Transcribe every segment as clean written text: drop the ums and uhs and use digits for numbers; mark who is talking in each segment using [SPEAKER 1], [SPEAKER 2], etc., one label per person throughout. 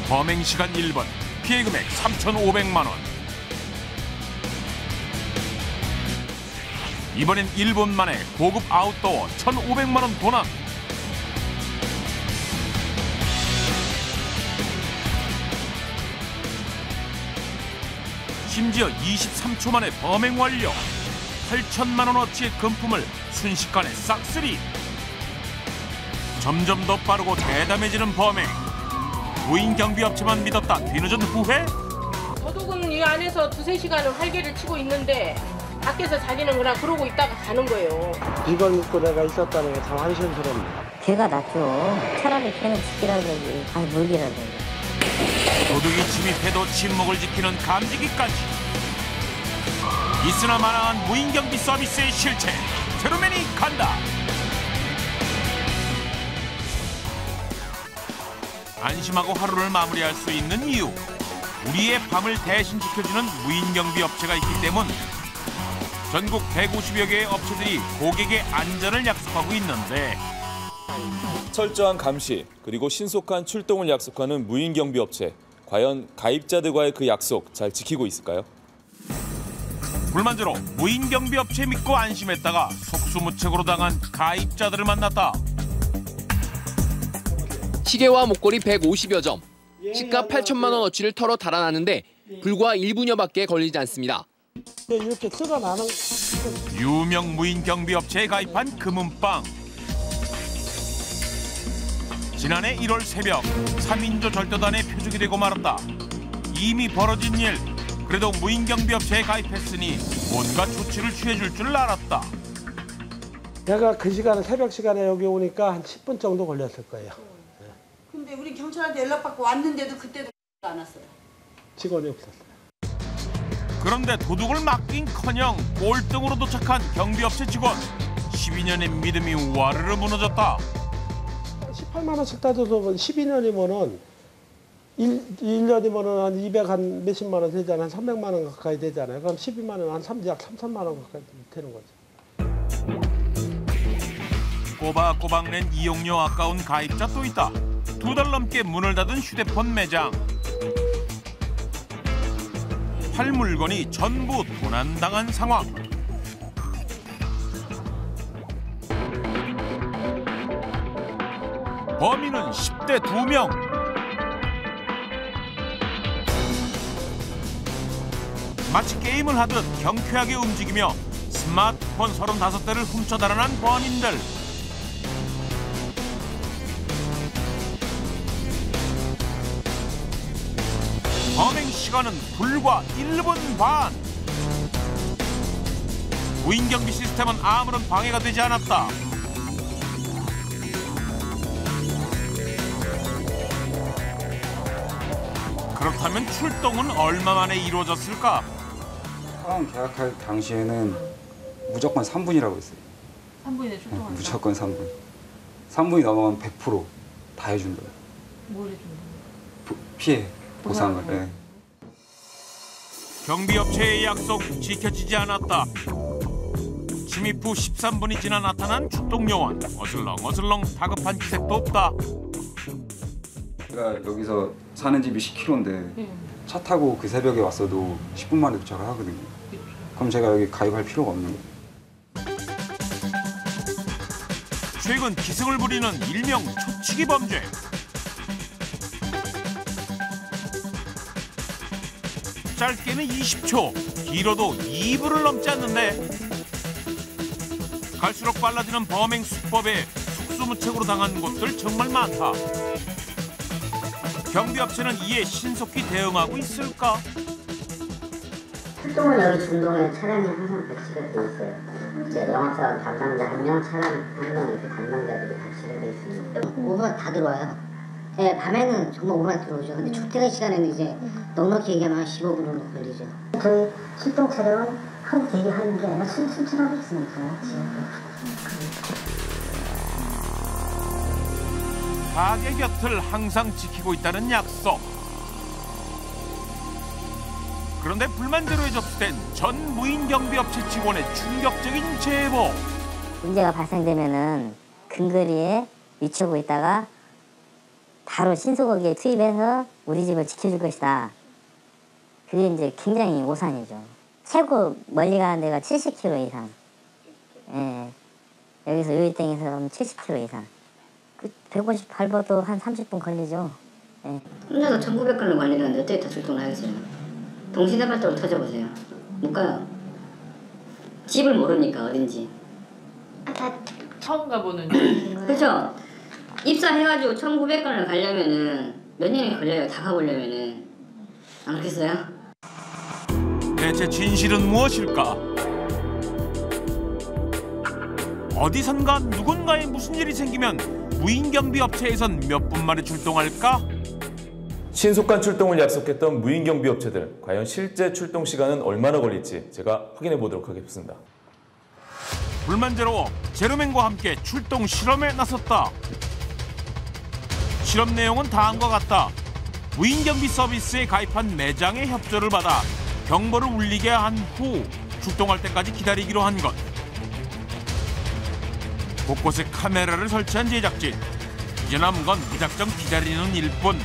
[SPEAKER 1] 범행 시간 1분, 피해 금액 3,500만 원. 이번엔 1분 만에 고급 아웃도어 1,500만 원 도난. 심지어 23초 만에 범행 완료. 8천만 원어치의 금품을 순식간에 싹쓸이. 점점 더 빠르고 대담해지는 범행. 무인 경비업체만 믿었다 뒤늦은 후회?
[SPEAKER 2] 도둑은 이 안에서 2~3시간을 활개를 치고 있는데 밖에서 자기는 그냥 그러고 있다가 가는 거예요.
[SPEAKER 3] 이걸 믿고 내가 있었다는 게 참 한심스럽네.
[SPEAKER 4] 걔가 낫죠. 차라리 걔는 지키라든지 아니 물기라든지.
[SPEAKER 1] 도둑이 침입해도 침묵을 지키는 감지기까지. 있으나 마나한 무인경비 서비스의 실체. 제로맨이 간다. 안심하고 하루를 마무리할 수 있는 이유. 우리의 밤을 대신 지켜주는 무인경비 업체가 있기 때문. 전국 150여 개의 업체들이 고객의 안전을 약속하고 있는데
[SPEAKER 5] 철저한 감시 그리고 신속한 출동을 약속하는 무인경비 업체. 과연 가입자들과의 그 약속 잘 지키고 있을까요?
[SPEAKER 1] 불만제로 무인경비 업체 믿고 안심했다가 속수무책으로 당한 가입자들을 만났다.
[SPEAKER 6] 시계와 목걸이 150여 점, 시가 8천만 원어치를 털어 달아나는데 불과 1분여밖에 걸리지 않습니다.
[SPEAKER 3] 이렇게 쓸어나는
[SPEAKER 1] 유명 무인경비 업체에 가입한 금은빵. 지난해 1월 새벽 3인조 절도단의 표적이 되고 말았다. 이미 벌어진 일. 그래도 무인경비업체에 가입했으니 뭔가 조치를 취해줄 줄 알았다.
[SPEAKER 3] 내가 그 시간에 새벽 시간에 여기 오니까 한 10분 정도 걸렸을 거예요.
[SPEAKER 7] 근데 우리 경찰한테 연락받고 왔는데도 그때도 안 왔어요.
[SPEAKER 3] 직원이 없었어요.
[SPEAKER 1] 그런데 도둑을 막긴커녕 꼴등으로 도착한 경비업체 직원. 12년의 믿음이 와르르 무너졌다.
[SPEAKER 3] 18만 원씩 따져서 12년이면은 1년이면은 한 200 한 몇십만 원 되잖아요. 한 300만 원 가까이 되잖아요. 그럼 12만 원 한 약 3천만 원 가까이 되는 거죠.
[SPEAKER 1] 꼬박꼬박 낸 이용료 아까운 가입자 또 있다. 2달 넘게 문을 닫은 휴대폰 매장. 팔 물건이 전부 도난당한 상황. 범인은 10대 2명. 마치 게임을 하듯 경쾌하게 움직이며 스마트폰 35대를 훔쳐 달아난 범인들. 범행 시간은 불과 1분 반. 무인경비 시스템은 아무런 방해가 되지 않았다. 그렇다면 출동은 얼마 만에 이루어졌을까?
[SPEAKER 8] 처음 계약할 당시에는 무조건 3분이라고 했어요.
[SPEAKER 7] 3분에 출동한다.
[SPEAKER 8] 무조건 3분. 3분이 넘어가면 100% 다 해준다고.
[SPEAKER 7] 뭘 해준다고?
[SPEAKER 8] 피해 보상을. 네.
[SPEAKER 1] 경비업체의 약속 지켜지지 않았다. 침입 후 13분이 지나 나타난 출동요원. 어슬렁어슬렁 다급한 기색도 없다.
[SPEAKER 8] 제가 여기서 사는 집이 10km인데 차 타고 그 새벽에 왔어도 10분 만에 도착을 하거든요. 그럼 제가 여기 가입할 필요가 없는 거예요.
[SPEAKER 1] 최근 기승을 부리는 일명 초치기 범죄. 짧게는 20초, 길어도 2분을 넘지 않는데 갈수록 빨라지는 범행 수법에 속수무책으로 당한 곳들 정말 많다. 경비업체는 이에 신속히 대응하고 있을까?
[SPEAKER 4] 출동은 여기 중동에 차량이 항상 배치가 돼 있어요. 이제 영업사원 담당자 1명, 차량 1명 이렇게 담당자들이 배치가 돼 있습니다. 5분 다 들어와요. 네, 밤에는 정말 5분 들어오죠. 근데 출퇴근 시간에는 이제 넉넉히 얘기하면 15분 정도 걸리죠.
[SPEAKER 9] 저희 출동 차량은 하루 대기하는 게 아니라 순순하고 있으니까요.
[SPEAKER 1] 가게 곁을 항상 지키고 있다는 약속. 그런데 불만대로에 접수된 전 무인경비업체 직원의 충격적인 제보.
[SPEAKER 4] 문제가 발생되면은 근거리에 위치하고 있다가
[SPEAKER 9] 바로 신소거기에 투입해서 우리 집을 지켜줄 것이다. 그게 이제 굉장히 오산이죠. 최고 멀리 가는 데가 70km 이상. 예. 여기서 요이땡에서 70km 이상. 158번도 한 30분 걸리죠. 예.
[SPEAKER 4] 혼자서 1900건을 관리하는데 어떻게 다 출동을 하겠어요? 동시다발적으로 터져보세요. 못 가요. 집을 모르니까 어딘지.
[SPEAKER 2] 처음 가보는.
[SPEAKER 4] 그렇죠. 입사해가지고 1900건을 가려면은 몇 년이 걸려요. 다 가보려면은. 안 그렇겠어요?
[SPEAKER 1] 대체 진실은 무엇일까? 어디선가 누군가에 무슨 일이 생기면 무인경비 업체에선 몇 분 만에 출동할까?
[SPEAKER 5] 신속한 출동을 약속했던 무인경비 업체들, 과연 실제 출동 시간은 얼마나 걸릴지 제가 확인해 보도록 하겠습니다.
[SPEAKER 1] 불만제로 제로맨과 함께 출동 실험에 나섰다. 실험 내용은 다음과 같다. 무인경비 서비스에 가입한 매장의 협조를 받아 경보를 울리게 한 후 출동할 때까지 기다리기로 한 것. 곳곳에 카메라를 설치한 제작진. 이제 남은 건 무작정 기다리는 일뿐.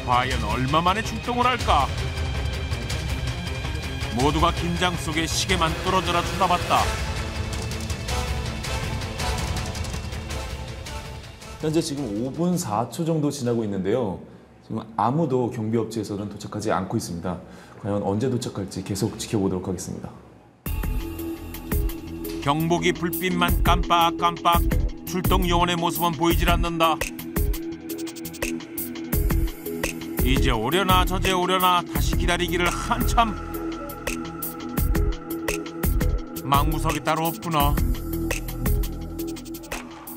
[SPEAKER 1] 과연 얼마 만에 출동을 할까? 모두가 긴장 속에 시계만 뚫어져라 쳐다봤다.
[SPEAKER 5] 현재 지금 5분 4초 정도 지나고 있는데요. 지금 아무도 경비업체에서는 도착하지 않고 있습니다. 과연 언제 도착할지 계속 지켜보도록 하겠습니다.
[SPEAKER 1] 경보기 불빛만 깜빡깜빡. 출동 요원의 모습은 보이질 않는다. 이제 오려나 저제 오려나 다시 기다리기를 한참. 망구석이 따로 없구나.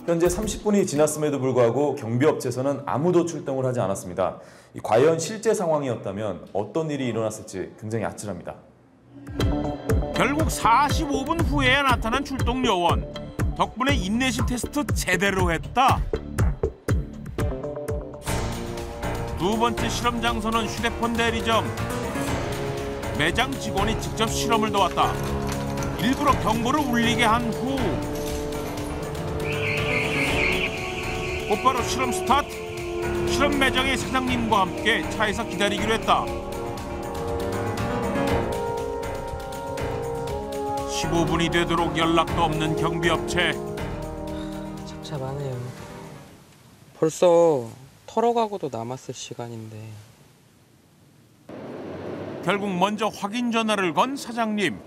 [SPEAKER 5] 현재 30분이 지났음에도 불구하고 경비업체에서는 아무도 출동을 하지 않았습니다. 과연 실제 상황이었다면 어떤 일이 일어났을지 굉장히 아찔합니다.
[SPEAKER 1] 결국 45분 후에야 나타난 출동 요원. 덕분에 인내심 테스트 제대로 했다. 두 번째 실험 장소는 휴대폰 대리점. 매장 직원이 직접 실험을 도왔다. 일부러 경보를 울리게 한 후 곧바로 실험 스타트. 실험 매장의 사장님과 함께 차에서 기다리기로 했다. 15분이 되도록 연락도 없는 경비업체.
[SPEAKER 10] 참하네요. 벌써 털어가고도 남았을 시간인데.
[SPEAKER 1] 결국 먼저 확인 전화를 건 사장님.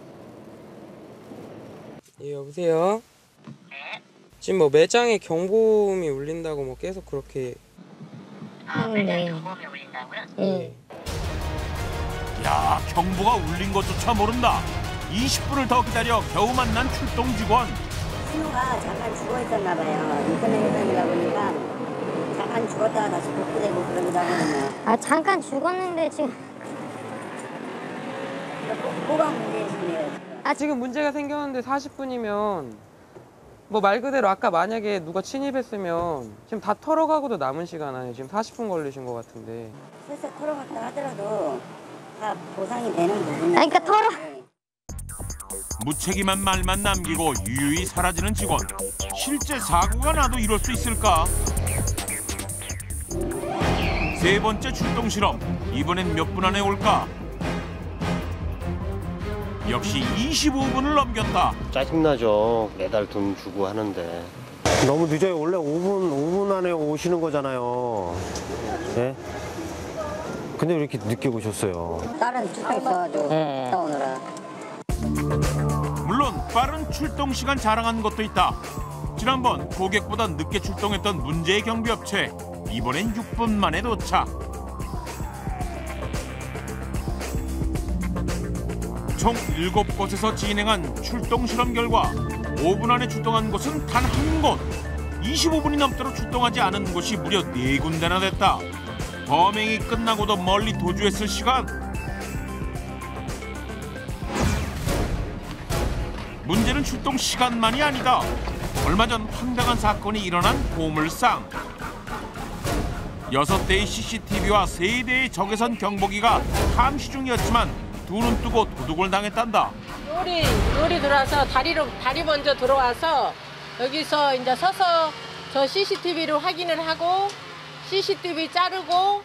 [SPEAKER 10] 예, 여보세요? 지금 뭐 매장에 경보음이 울린다고 뭐 계속 그렇게
[SPEAKER 9] 하는데. 예.
[SPEAKER 1] 야, 경보가 울린 것조차 모른다. 20분을 더 기다려 겨우 만난 출동 직원.
[SPEAKER 9] 신호가 잠깐 죽어 있었나 봐요. 인터넷이다 보니까 잠깐 죽었다가 다시 복구되고 그러기도 하거든요. 아, 잠깐 죽었는데 지금 뭐가 문제이시네요?
[SPEAKER 10] 지금 문제가 생겼는데 40분이면 뭐 말 그대로 아까 만약에 누가 침입했으면 지금 다 털어가고도 남은 시간 안에 지금 40분 걸리신 것 같은데.
[SPEAKER 9] 슬슬 털어갔다 하더라도 다 보상이 되는 부분이. 그러니까 털어.
[SPEAKER 1] 무책임한 말만 남기고 유유히 사라지는 직원. 실제 사고가 나도 이럴 수 있을까? 세 번째 출동 실험. 이번엔 몇 분 안에 올까? 역시 25분을 넘겼다.
[SPEAKER 11] 짜증나죠. 매달 돈 주고 하는데. 너무 늦어요. 원래 5분 안에 오시는 거잖아요. 예? 근데 왜 이렇게 늦게 오셨어요?
[SPEAKER 9] 다른 출장 있어가지고 갔다 오느라.
[SPEAKER 1] 물론 빠른 출동 시간 자랑한 것도 있다. 지난번 고객보다 늦게 출동했던 문제의 경비업체. 이번엔 6분 만에 도착. 총 7곳에서 진행한 출동 실험 결과 5분 안에 출동한 곳은 단 한 곳. 25분이 넘도록 출동하지 않은 곳이 무려 4군데나 됐다. 범행이 끝나고도 멀리 도주했을 시간. 문제는 출동 시간만이 아니다. 얼마 전 황당한 사건이 일어난 보물상. 6대의 CCTV와 3대의 적외선 경보기가 감시 중이었지만 두 눈 뜨고 도둑을 당했단다.
[SPEAKER 2] 요리 들어와서 다리 먼저 들어와서 여기서 이제 서서 저 CCTV로 확인을 하고 CCTV 자르고.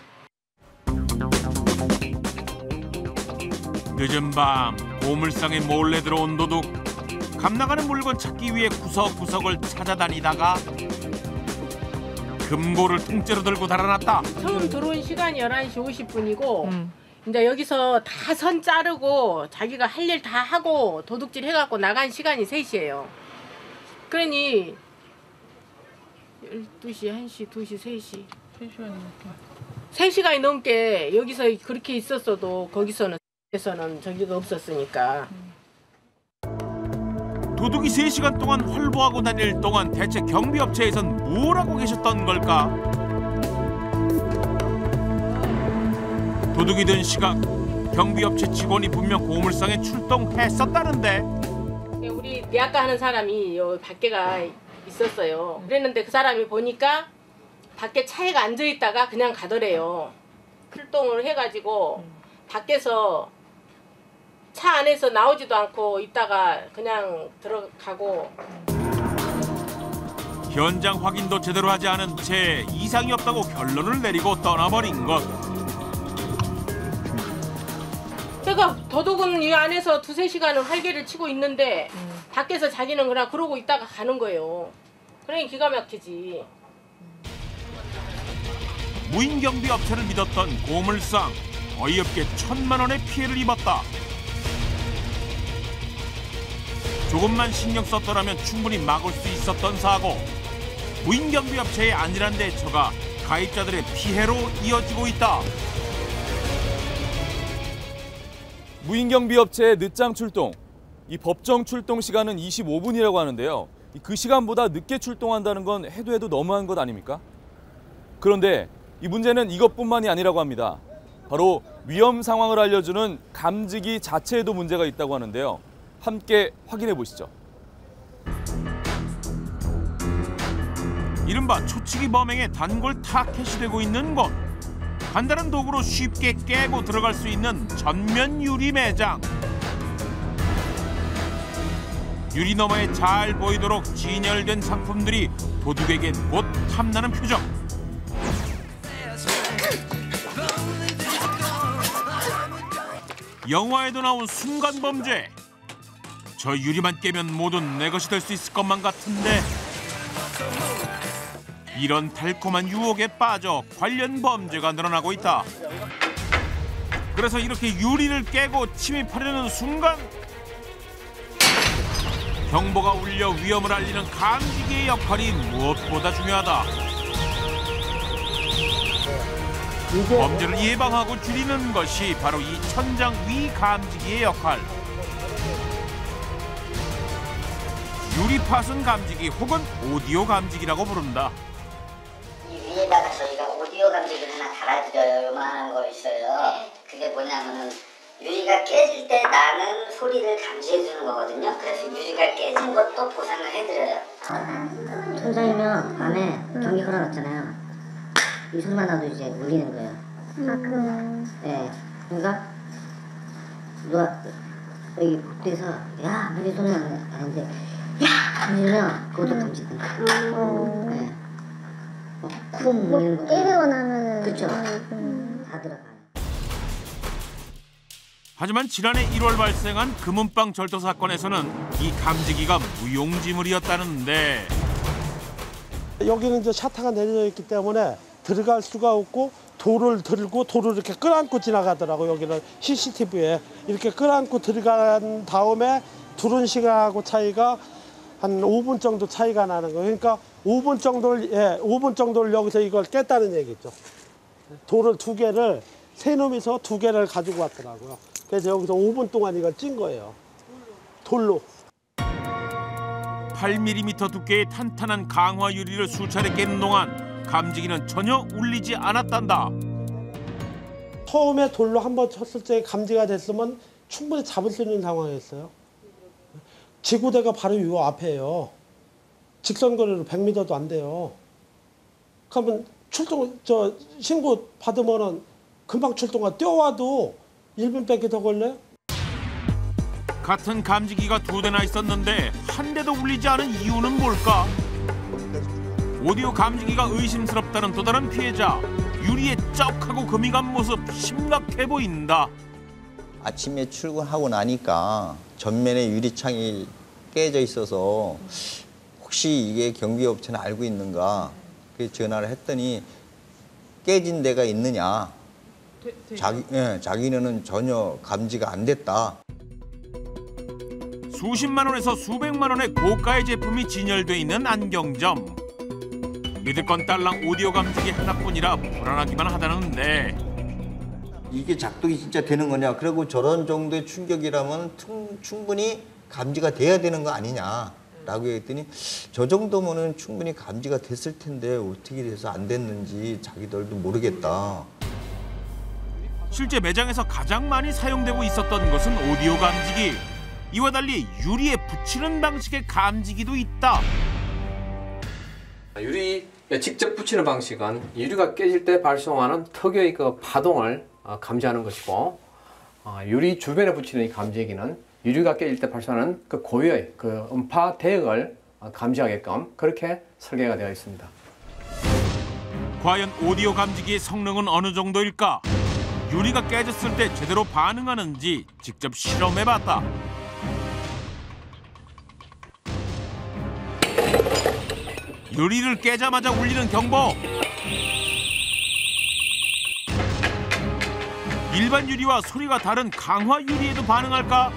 [SPEAKER 1] 늦은 밤 보물상에 몰래 들어온 도둑. 감나가는 물건 찾기 위해 구석구석을 찾아다니다가 금고를 통째로 들고 달아났다.
[SPEAKER 2] 처음 들어온 시간이 11시 50분이고 이제 여기서 다 선 자르고 자기가 할 일 다 하고 도둑질 해갖고 나간 시간이 3시예요. 그러니 12시, 1시, 2시, 3시. 3시간이 넘게 여기서 그렇게 있었어도 거기서는 저기가 없었으니까.
[SPEAKER 1] 도둑이 3시간 동안 활보하고 다닐 동안 대체 경비업체에선 뭘 하고 계셨던 걸까? 도둑이 든 시각, 경비업체 직원이 분명 보물상에 출동했었다는데.
[SPEAKER 2] 우리 대학가 하는 사람이 여기 밖에가 있었어요. 그랬는데 그 사람이 보니까 밖에 차에 앉아있다가 그냥 가더래요. 출동을 해가지고 밖에서 차 안에서 나오지도 않고 있다가 그냥 들어가고.
[SPEAKER 1] 현장 확인도 제대로 하지 않은 채 이상이 없다고 결론을 내리고 떠나버린 것.
[SPEAKER 2] 그러니까 도둑은 이 안에서 2~3시간을 활개를 치고 있는데 밖에서 자기는 그냥 그러고 있다가 가는 거예요. 그러니 기가 막히지.
[SPEAKER 1] 무인경비 업체를 믿었던 보물상, 어이없게 1,000만 원의 피해를 입었다. 조금만 신경 썼더라면 충분히 막을 수 있었던 사고. 무인경비 업체의 안일한 대처가 가입자들의 피해로 이어지고 있다.
[SPEAKER 5] 무인경비업체의 늦장 출동. 이 법정 출동 시간은 25분이라고 하는데요. 그 시간보다 늦게 출동한다는 건 해도 너무한 것 아닙니까? 그런데 이 문제는 이것뿐만이 아니라고 합니다. 바로 위험 상황을 알려주는 감지기 자체에도 문제가 있다고 하는데요. 함께 확인해 보시죠.
[SPEAKER 1] 이른바 초치기 범행의 단골 타켓이 되고 있는 곳. 간단한 도구로 쉽게 깨고 들어갈 수 있는 전면 유리 매장. 유리 너머에 잘 보이도록 진열된 상품들이 도둑에겐 곧 탐나는 표정. 영화에도 나온 순간범죄. 저 유리만 깨면 모두 내 것이 될 수 있을 것만 같은데 이런 달콤한 유혹에 빠져 관련 범죄가 늘어나고 있다. 그래서 이렇게 유리를 깨고 침입하려는 순간 경보가 울려 위험을 알리는 감지기의 역할이 무엇보다 중요하다. 범죄를 예방하고 줄이는 것이 바로 이 천장 위 감지기의 역할. 유리 파손 감지기 혹은 오디오 감지기라고 부른다.
[SPEAKER 4] 이 위에다가 저희가 오디오 감지기를 하나 달아드려요. 요만한 거 있어요. 그게 뭐냐면은 유리가 깨질 때 나는 소리를 감지해주는 거거든요. 그래서 유리가 깨진 것도 보상을 해드려요. 천장이면 밤에 경비 걸어놨잖아요. 이 소리만 나도 이제 울리는 거예요. 네. 그러니까 누가 여기 복도에서 야 무리 소리 나는데 야 이러면 그것도 감지된다. 네. 쿵 이런 거.
[SPEAKER 9] 깨고 나면은.
[SPEAKER 4] 그렇죠. 다 들어가요.
[SPEAKER 1] 하지만 지난해 1월 발생한 금은방 절도 사건에서는 이 감지기가 무용지물이었다는데
[SPEAKER 3] 여기는 이제 샤타가 내려져 있기 때문에 들어갈 수가 없고 돌을 들고 돌을 이렇게 끌안고 지나가더라고. 여기는 CCTV에 이렇게 끌안고 들어간 다음에 두른 시간하고 차이가 한 5분 정도 차이가 나는 거예요. 그러니까 5분 정도를 여기서 이걸 깼다는 얘기죠. 돌을 2개를 세 놈이서 2개를 가지고 왔더라고요. 그래서 여기서 5분 동안 이걸 찐 거예요. 돌로.
[SPEAKER 1] 8mm 두께의 탄탄한 강화 유리를 수차례 깨는 동안 감지기는 전혀 울리지 않았단다.
[SPEAKER 3] 처음에 돌로 한번 쳤을 때 감지가 됐으면 충분히 잡을 수 있는 상황이었어요. 지구대가 바로 요 앞에요. 직선거리로 100m도 안 돼요. 그러면 신고 받으면은 금방 출동가 뛰어와도 1분밖에 더 걸려요?
[SPEAKER 1] 같은 감지기가 2대나 있었는데 한 대도 울리지 않은 이유는 뭘까? 오디오 감지기가 의심스럽다는 또 다른 피해자. 유리에 쩍하고 금이 간 모습 심각해 보인다.
[SPEAKER 12] 아침에 출근하고 나니까 전면에 유리창이 깨져 있어서 혹시 이게 경비업체는 알고 있는가 그래서 전화를 했더니 깨진 데가 있느냐. 자기네는 전혀 감지가 안 됐다.
[SPEAKER 1] 수십만 원에서 수백만 원의 고가의 제품이 진열돼 있는 안경점. 믿을 건 딸랑 오디오 감지기 하나뿐이라 불안하기만 하다는데.
[SPEAKER 12] 이게 작동이 진짜 되는 거냐. 그리고 저런 정도의 충격이라면 충분히 감지가 돼야 되는 거 아니냐라고 했더니 저 정도면은 충분히 감지가 됐을 텐데 어떻게 돼서 안 됐는지 자기들도 모르겠다.
[SPEAKER 1] 실제 매장에서 가장 많이 사용되고 있었던 것은 오디오 감지기. 이와 달리 유리에 붙이는 방식의 감지기도 있다.
[SPEAKER 13] 유리에 직접 붙이는 방식은 유리가 깨질 때 발생하는 특유의 그 파동을 감지하는 것이고, 유리 주변에 붙이는 이 감지기는 유리가 깨질 때 발생하는 그 고유의 그 음파 대역을 감지하게끔 그렇게 설계가 되어 있습니다.
[SPEAKER 1] 과연 오디오 감지기의 성능은 어느 정도일까? 유리가 깨졌을 때 제대로 반응하는지 직접 실험해봤다. 유리를 깨자마자 울리는 경보. 일반 유리와 소리가 다른 강화 유리에도 반응할까?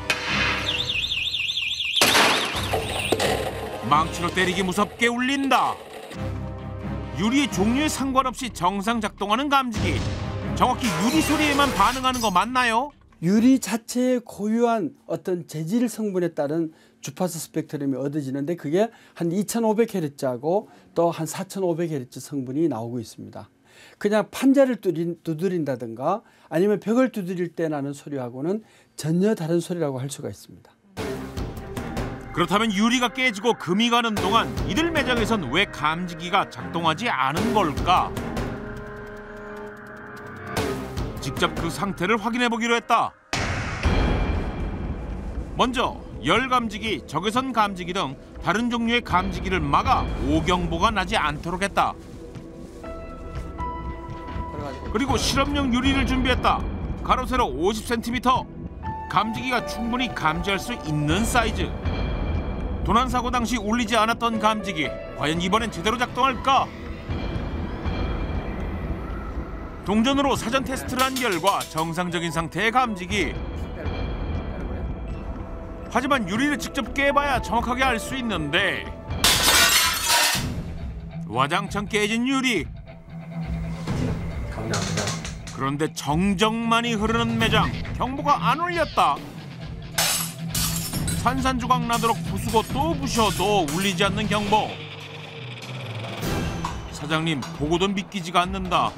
[SPEAKER 1] 망치로 때리기 무섭게 울린다. 유리의 종류에 상관없이 정상 작동하는 감지기. 정확히 유리 소리에만 반응하는 거 맞나요?
[SPEAKER 14] 유리 자체의 고유한 어떤 재질 성분에 따른 주파수 스펙트럼이 얻어지는데 그게 한 2500Hz하고 또 한 4500Hz 성분이 나오고 있습니다. 그냥 판자를 두드린다든가 아니면 벽을 두드릴 때 나는 소리하고는 전혀 다른 소리라고 할 수가 있습니다.
[SPEAKER 1] 그렇다면 유리가 깨지고 금이 가는 동안 이들 매장에선 왜 감지기가 작동하지 않은 걸까? 직접 그 상태를 확인해 보기로 했다. 먼저 열 감지기, 적외선 감지기 등 다른 종류의 감지기를 막아 오경보가 나지 않도록 했다. 그리고 실험용 유리를 준비했다. 가로 세로 50cm. 감지기가 충분히 감지할 수 있는 사이즈. 도난 사고 당시 울리지 않았던 감지기. 과연 이번엔 제대로 작동할까? 동전으로 사전 테스트를 한 결과 정상적인 상태의 감지기. 하지만 유리를 직접 깨봐야 정확하게 알 수 있는데 와장창 깨진 유리. 그런데 정적만이 흐르는 매장. 경보가 안 울렸다. 산산조각 나도록 부수고 또 부셔도 울리지 않는 경보. 사장님 보고도 믿기지가 않는다.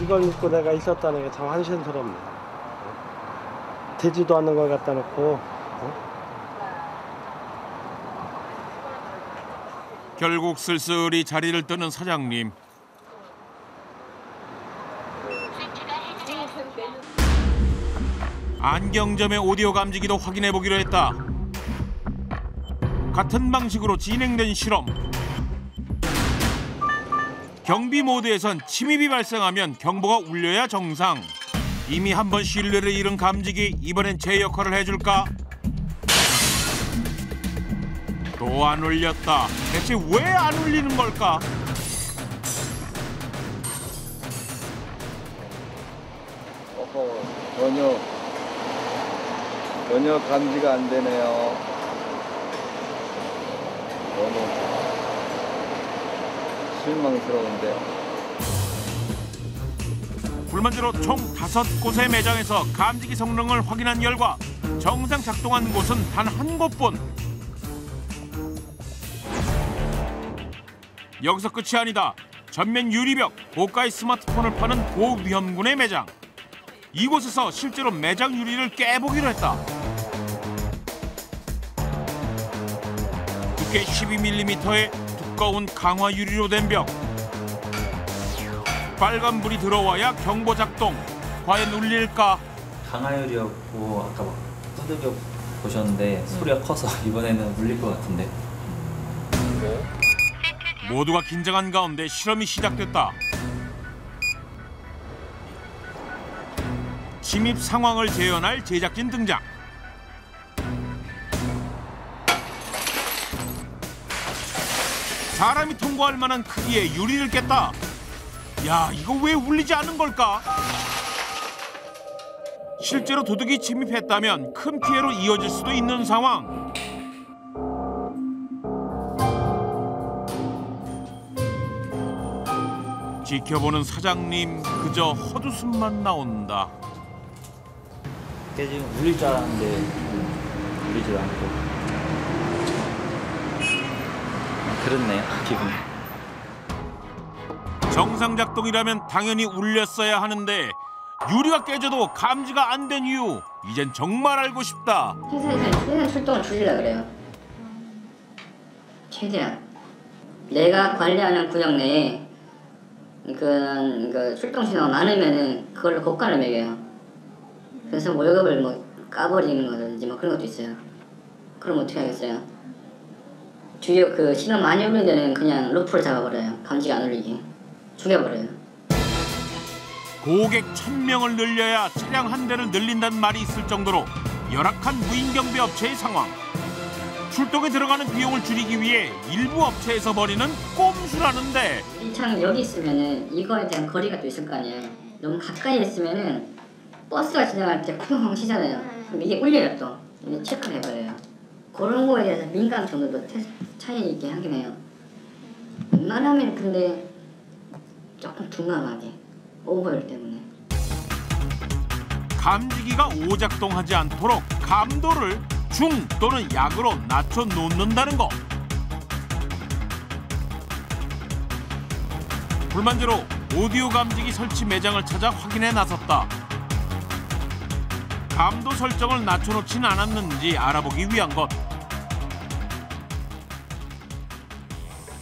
[SPEAKER 3] 이걸 믿고 내가 있었다는 게 참 한심스럽네. 되지도 않는 걸 갖다 놓고.
[SPEAKER 1] 결국 쓸쓸히 자리를 뜨는 사장님. 안경점의 오디오 감지기도 확인해 보기로 했다. 같은 방식으로 진행된 실험. 경비 모드에선 침입이 발생하면 경보가 울려야 정상. 이미 한 번 신뢰를 잃은 감지기, 이번엔 제 역할을 해줄까? 또 안 울렸다. 대체 왜 안 울리는 걸까?
[SPEAKER 15] 전혀 감지가 안 되네요. 너무 실망스러운데.
[SPEAKER 1] 불만제로 총 5곳의 매장에서 감지기 성능을 확인한 결과 정상 작동한 곳은 단 한 곳뿐. 여기서 끝이 아니다. 전면 유리벽, 고가의 스마트폰을 파는 고위험군의 매장. 이곳에서 실제로 매장 유리를 깨보기로 했다. 두께 12mm의 두꺼운 강화 유리로 된 벽. 빨간불이 들어와야 경보 작동. 과연 울릴까?
[SPEAKER 16] 강화유리였고 아까 막 두들겨 보셨는데 소리가 커서 이번에는 울릴 것 같은데.
[SPEAKER 1] 모두가 긴장한 가운데 실험이 시작됐다. 침입 상황을 재현할 제작진 등장. 사람이 통과할 만한 크기의 유리를 깼다. 야, 이거 왜 울리지 않는 걸까? 실제로 도둑이 침입했다면 큰 피해로 이어질 수도 있는 상황. 지켜보는 사장님 그저 헛웃음만 나온다.
[SPEAKER 16] 지금 울릴 줄 알았는데 울리지도 않고. 그렇네요, 기분이.
[SPEAKER 1] 정상 작동이라면 당연히 울렸어야 하는데 유리가 깨져도 감지가 안 된 이유 이젠 정말 알고 싶다.
[SPEAKER 4] 회사에서 최대한 출동을 줄이려고 그래요. 최대한. 내가 관리하는 구역 내에 그 출동 신호가 많으면은 그걸로 고가를 매겨요. 그래서 월급을 뭐 까버리는 거든지 뭐 그런 것도 있어요. 그럼 어떻게 하겠어요? 주요 그 신호 많이 오는 데는 그냥 루프를 잡아버려요. 감지가 안 울리게. 죽여버려요.
[SPEAKER 1] 고객 1000명을 늘려야 차량 한 대를 늘린다는 말이 있을 정도로 열악한 무인경비 업체의 상황. 출동에 들어가는 비용을 줄이기 위해 일부 업체에서 벌이는 꼼수라는데.
[SPEAKER 4] 이 차는 여기 있으면은 이거에 대한 거리가 또 있을 거 아니에요. 너무 가까이 있으면은 버스가 지나갈 때 쿵쿵 치잖아요. 그럼 이게 울려요 또. 이게 체크를 해버려요. 그런 거에 대해서 민감 정도도 차이 있게 하긴 해요. 웬만하면 근데 조금 둔감하게 오버열 때문에.
[SPEAKER 1] 감지기가 오작동하지 않도록 감도를 중 또는 약으로 낮춰 놓는다는 것. 불만제로 오디오 감지기 설치 매장을 찾아 확인해 나섰다. 감도 설정을 낮춰놓진 않았는지 알아보기 위한 것.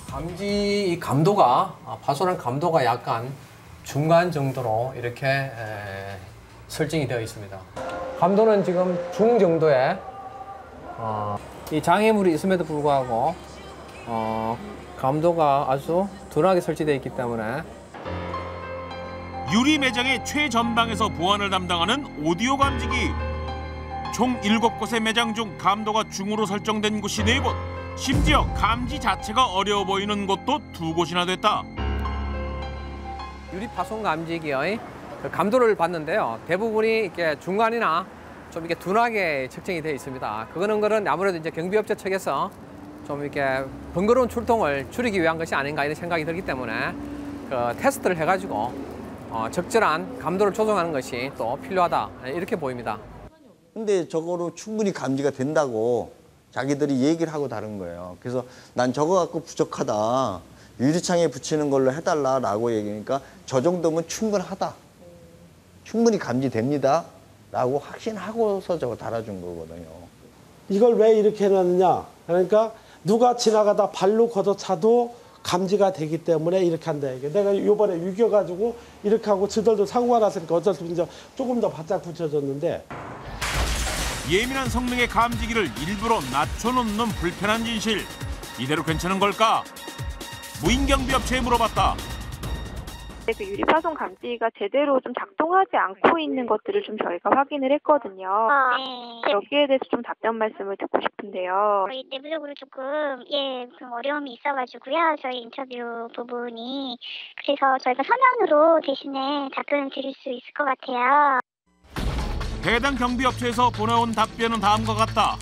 [SPEAKER 13] 감지 감도가 파손한 감도가 약간 중간 정도로 이렇게 설정이 되어 있습니다. 감도는 지금 중 정도의 이 장애물이 있음에도 불구하고 감도가 아주 둔하게 설치되어 있기 때문에.
[SPEAKER 1] 유리 매장의 최전방에서 보안을 담당하는 오디오 감지기. 총 7곳의 매장 중 감도가 중으로 설정된 곳이 4곳. 심지어 감지 자체가 어려워 보이는 곳도 2곳이나 됐다.
[SPEAKER 13] 유리 파손 감지기의 그 감도를 봤는데요. 대부분이 이렇게 중간이나 좀 이렇게 둔하게 측정이 되어 있습니다. 그거는 아무래도 이제 경비업체 측에서 좀 이렇게 번거로운 출동을 줄이기 위한 것이 아닌가 이런 생각이 들기 때문에 그 테스트를 해가지고 적절한 감도를 조정하는 것이 또 필요하다 이렇게 보입니다.
[SPEAKER 12] 근데 저거로 충분히 감지가 된다고 자기들이 얘기를 하고 다른 거예요. 그래서 난 저거 갖고 부족하다. 유리창에 붙이는 걸로 해달라라고 얘기하니까 저 정도면 충분하다. 충분히 감지됩니다. 라고 확신하고서 저거 달아준 거거든요.
[SPEAKER 3] 이걸 왜 이렇게 해놨느냐. 그러니까 누가 지나가다 발로 걷어차도 감지가 되기 때문에 이렇게 한다. 이게 내가 이번에 유겨가지고 이렇게 하고 저들도 사고가 났으니까 어쩔 수 없이 조금 더 바짝 붙여줬는데.
[SPEAKER 1] 예민한 성능의 감지기를 일부러 낮춰놓는 불편한 진실. 이대로 괜찮은 걸까? 무인경비 업체에 물어봤다.
[SPEAKER 17] 그 유리파손 감지기가 제대로 좀 작동하지 않고 있는 것들을 좀 저희가 확인을 했거든요.
[SPEAKER 18] 네.
[SPEAKER 17] 여기에 대해서 좀 답변 말씀을 듣고 싶은데요.
[SPEAKER 18] 저희 내부적으로 조금 좀 어려움이 있어가지고요. 저희 인터뷰 부분이. 그래서 저희가 서면으로 대신에 답변을 드릴 수 있을 것 같아요.
[SPEAKER 1] 해당 경비업체에서 보내온 답변은 다음과 같다.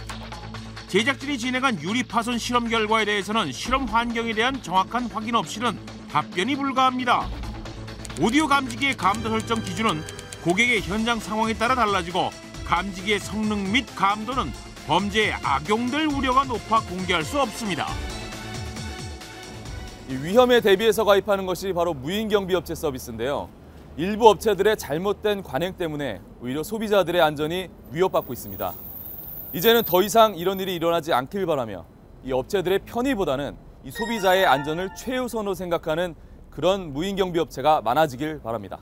[SPEAKER 1] 제작진이 진행한 유리 파손 실험 결과에 대해서는 실험 환경에 대한 정확한 확인 없이는 답변이 불가합니다. 오디오 감지기의 감도 설정 기준은 고객의 현장 상황에 따라 달라지고 감지기의 성능 및 감도는 범죄에 악용될 우려가 높아 공개할 수 없습니다.
[SPEAKER 5] 이 위험에 대비해서 가입하는 것이 바로 무인경비업체 서비스인데요. 일부 업체들의 잘못된 관행 때문에 오히려 소비자들의 안전이 위협받고 있습니다. 이제는 더 이상 이런 일이 일어나지 않길 바라며 이 업체들의 편의보다는 이 소비자의 안전을 최우선으로 생각하는 그런 무인경비업체가 많아지길 바랍니다.